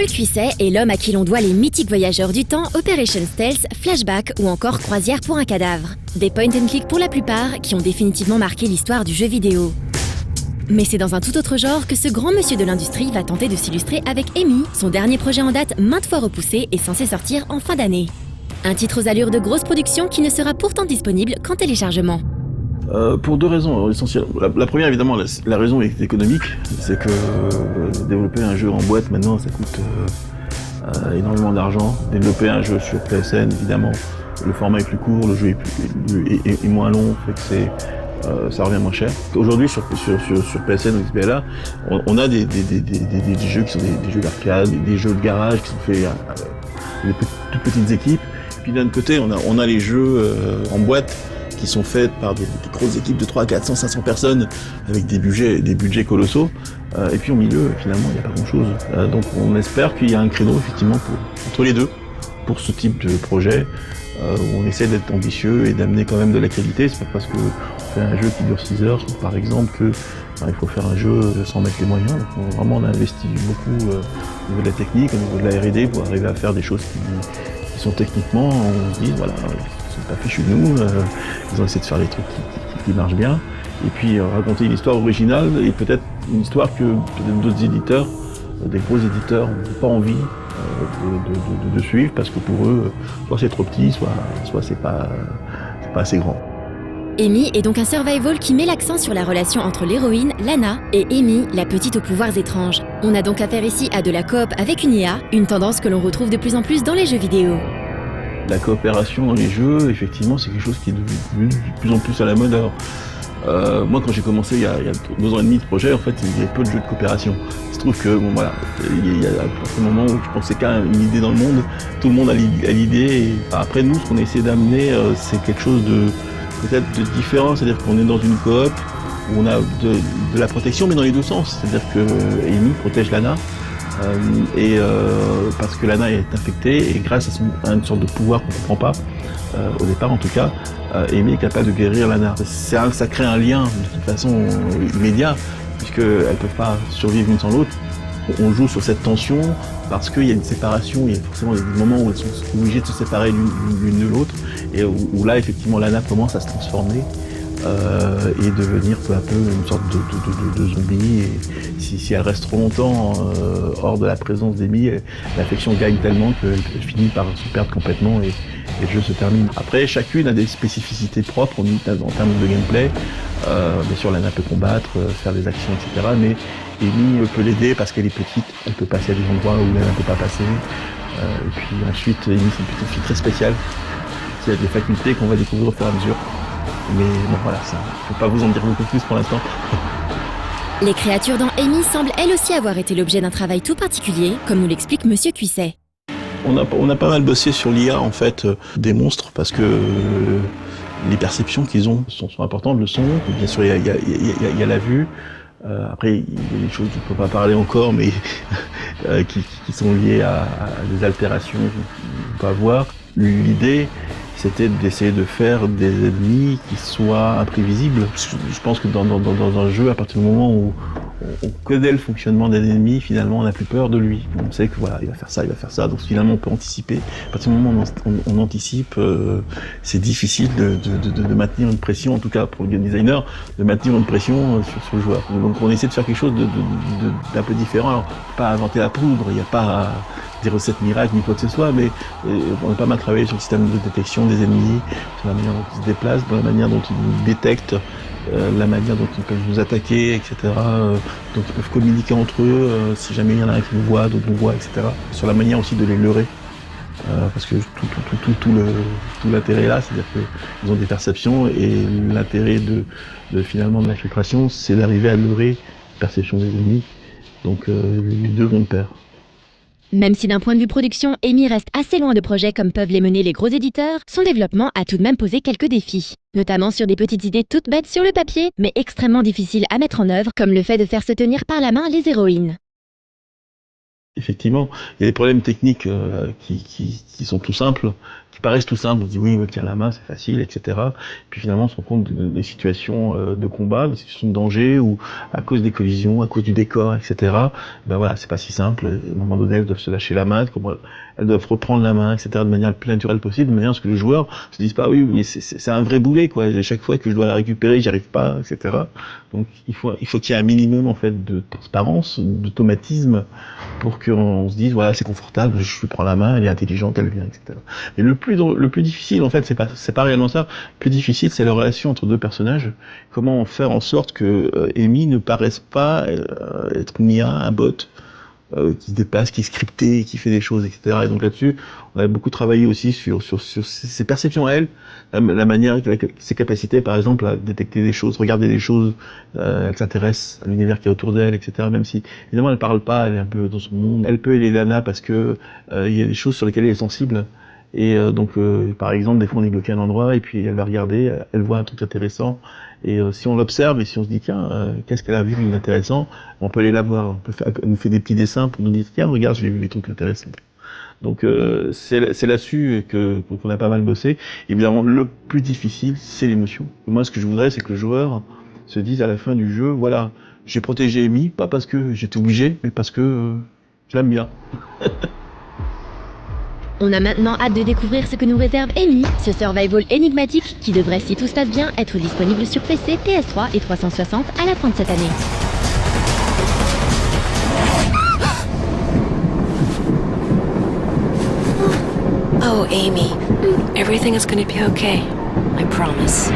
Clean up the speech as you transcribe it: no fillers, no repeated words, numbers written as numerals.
Cuisset est l'homme à qui l'on doit les mythiques voyageurs du temps, Operation Stealth, Flashback ou encore Croisière pour un cadavre. Des point and click pour la plupart qui ont définitivement marqué l'histoire du jeu vidéo. Mais c'est dans un tout autre genre que ce grand monsieur de l'industrie va tenter de s'illustrer avec Amy, son dernier projet en date maintes fois repoussé et censé sortir en fin d'année. Un titre aux allures de grosse production qui ne sera pourtant disponible qu'en téléchargement. Pour deux raisons essentielles. La première, évidemment, la raison est économique. C'est que développer un jeu en boîte, maintenant, ça coûte énormément d'argent. Développer un jeu sur PSN, évidemment, le format est plus court, le jeu est moins long, fait que ça revient moins cher. Aujourd'hui, sur PSN ou XBLA, on a des jeux qui sont des jeux d'arcade, des jeux de garage qui sont faits avec des toutes petites équipes. Puis d'un autre côté, on a les jeux en boîte qui sont faits par des grosses équipes de 300, 400, 500 personnes avec des budgets colossaux. Et puis au milieu, finalement, il n'y a pas grand-chose. Donc on espère qu'il y a un créneau, effectivement, entre les deux, pour ce type de projet, où on essaie d'être ambitieux et d'amener quand même de la qualité. C'est pas parce qu'on fait un jeu qui dure 6 heures, par exemple, que il faut faire un jeu sans mettre les moyens. Donc vraiment, on a investi beaucoup au niveau de la technique, au niveau de la R&D, pour arriver à faire des choses qui sont techniquement, on se dit, voilà, ils sont pas fichus de nous, ils ont essayé de faire des trucs qui marchent bien, et puis raconter une histoire originale, et peut-être une histoire que peut-être d'autres éditeurs, des gros éditeurs, n'ont pas envie de suivre, parce que pour eux, soit c'est trop petit, soit c'est pas assez grand. Amy est donc un survival qui met l'accent sur la relation entre l'héroïne, Lana, et Amy, la petite aux pouvoirs étranges. On a donc affaire ici à de la coop avec une IA, une tendance que l'on retrouve de plus en plus dans les jeux vidéo. La coopération dans les jeux, effectivement, c'est quelque chose qui est devenu de plus en plus à la mode. Alors, moi, quand j'ai commencé il y a 2 ans et demi de projet, en fait, il y avait peu de jeux de coopération. Il se trouve que, bon, voilà, il y a un moment où je pensais qu'à une idée dans le monde, tout le monde a l'idée. Et après, nous, ce qu'on a essayé d'amener, c'est quelque chose peut-être de différent, c'est-à-dire qu'on est dans une coop où on a de la protection, mais dans les deux sens. C'est-à-dire que Amy protège Lana, parce que Lana est infectée, et grâce à une sorte de pouvoir qu'on ne comprend pas, au départ en tout cas, Amy est capable de guérir Lana. Ça crée un lien de toute façon immédiat, puisqu'elles ne peuvent pas survivre l'une sans l'autre. On joue sur cette tension parce qu'il y a une séparation, il y a forcément des moments où elles sont obligées de se séparer l'une de l'autre, et où là effectivement Lana commence à se transformer et devenir peu à peu une sorte de zombie. Et si elle reste trop longtemps hors de la présence d'Amy, l'affection gagne tellement qu'elle finit par se perdre complètement et le jeu se termine. Après, chacune a des spécificités propres en termes de gameplay. Bien sûr, Lana peut combattre, faire des actions, etc. Mais Amy peut l'aider parce qu'elle est petite, elle peut passer à des endroits où Lana ne peut pas passer. Et puis ensuite, Amy, c'est une petite fille très spéciale qui a des facultés qu'on va découvrir au fur et à mesure. Mais bon, voilà, ça, je ne peux pas vous en dire beaucoup plus pour l'instant. Les créatures dans Amy semblent elles aussi avoir été l'objet d'un travail tout particulier, comme nous l'explique Monsieur Cuisset. On a pas mal bossé sur l'IA, en fait, des monstres, parce que les perceptions qu'ils ont sont importantes, le son, bien sûr, il y a la vue. Après, il y a des choses dont on ne peut pas parler encore, mais qui sont liées à des altérations qu'on peut avoir. L'idée, c'était d'essayer de faire des ennemis qui soient imprévisibles. Je pense que dans un jeu, à partir du moment où on connaît le fonctionnement d'un ennemi, finalement on n'a plus peur de lui. On sait que voilà, il va faire ça, donc finalement on peut anticiper. À partir du moment où on anticipe, c'est difficile de maintenir une pression, en tout cas pour le game designer, de maintenir une pression sur le joueur. Donc on essaie de faire quelque chose d'un peu différent. Alors, pas inventer la poudre, il n'y a pas des recettes miracles ni quoi que ce soit, mais on a pas mal travaillé sur le système de détection des ennemis, sur la manière dont ils se déplacent, dans la manière dont ils détectent, la manière dont ils peuvent nous attaquer, etc. Donc ils peuvent communiquer entre eux, si jamais il y en a un qui nous voit, d'autres nous voient, etc. Sur la manière aussi de les leurrer, parce que tout l'intérêt est là, c'est-à-dire qu'ils ont des perceptions, et l'intérêt finalement de l'infiltration, c'est d'arriver à leurrer la perception des ennemis. Donc les deux vont de pair. Même si d'un point de vue production, Amy reste assez loin de projets comme peuvent les mener les gros éditeurs, son développement a tout de même posé quelques défis. Notamment sur des petites idées toutes bêtes sur le papier, mais extrêmement difficiles à mettre en œuvre, comme le fait de faire se tenir par la main les héroïnes. Effectivement, il y a des problèmes techniques qui sont tout simples, qui paraissent tout simples. On se dit oui, tiens la main, c'est facile, etc. Puis finalement, on se rend compte des situations de combat, des situations de danger, où à cause des collisions, à cause du décor, etc. Ben voilà, c'est pas si simple. À un moment donné, elles doivent se lâcher la main, elles doivent reprendre la main, etc. de manière la plus naturelle possible, de manière à ce que le joueur se dise pas oui, c'est un vrai boulet, quoi. Et chaque fois que je dois la récupérer, j'y arrive pas, etc. Donc il faut qu'il y ait un minimum en fait de transparence, d'automatisme, pour qu'on se dise voilà, c'est confortable, je prends la main, elle est intelligente, elle vient, etc. Mais le plus difficile en fait, c'est pas réellement ça. Le plus difficile, c'est la relation entre deux personnages. Comment faire en sorte que Amy ne paraisse pas être une IA, un bot qui se déplace, qui est scripté, qui fait des choses, etc. Et donc là-dessus, on a beaucoup travaillé aussi sur ses perceptions à elle, la manière, ses capacités, par exemple, à détecter des choses, regarder des choses, elle s'intéresse à l'univers qui est autour d'elle, etc. Même si, évidemment, elle parle pas, elle est un peu dans son monde. Elle peut aider Lana parce que il y a des choses sur lesquelles elle est sensible. Et donc, par exemple, des fois, on est bloqué à un endroit et puis elle va regarder, elle voit un truc intéressant. Et si on l'observe et si on se dit tiens, qu'est-ce qu'elle a vu d'intéressant, on peut aller la voir. Elle nous fait des petits dessins pour nous dire tiens, regarde, j'ai vu des trucs intéressants. Donc c'est là-dessus qu'on a pas mal bossé. Évidemment, le plus difficile, c'est l'émotion. Moi, ce que je voudrais, c'est que le joueur se dise à la fin du jeu, voilà, j'ai protégé Amy, pas parce que j'étais obligé, mais parce que je l'aime bien. On a maintenant hâte de découvrir ce que nous réserve Amy, ce survival énigmatique qui devrait, si tout se passe bien, être disponible sur PC, PS3 et 360 à la fin de cette année. Oh, Amy, everything is gonna be okay. I promise.